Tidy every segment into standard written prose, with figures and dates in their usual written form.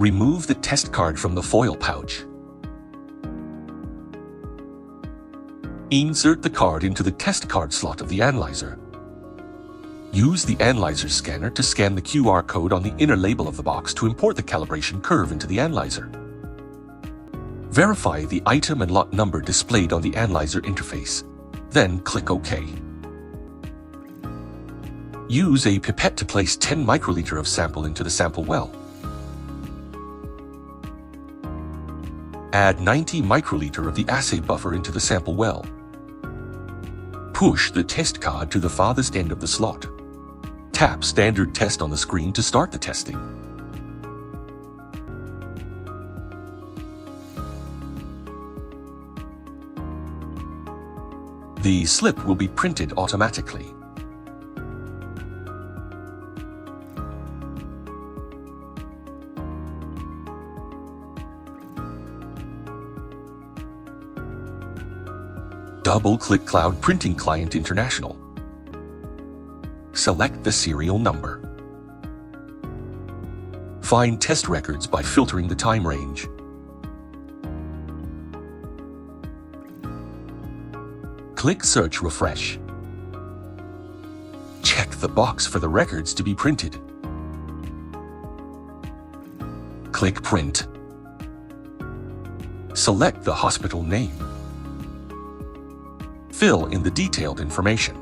Remove the test card from the foil pouch. Insert the card into the test card slot of the analyzer. Use the analyzer scanner to scan the QR code on the inner label of the box to import the calibration curve into the analyzer. Verify the item and lot number displayed on the analyzer interface. Then click OK. Use a pipette to place 10 microliter of sample into the sample well. Add 90 microliter of the assay buffer into the sample well. Push the test card to the farthest end of the slot. Tap Standard Test on the screen to start the testing. The slip will be printed automatically. Double-click Cloud Printing Client International. Select the serial number. Find test records by filtering the time range. Click Search Refresh. Check the box for the records to be printed. Click Print. Select the hospital name. Fill in the detailed information.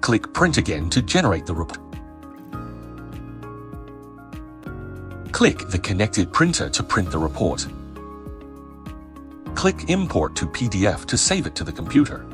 Click Print again to generate the report. Click the connected printer to print the report. Click Import to PDF to save it to the computer.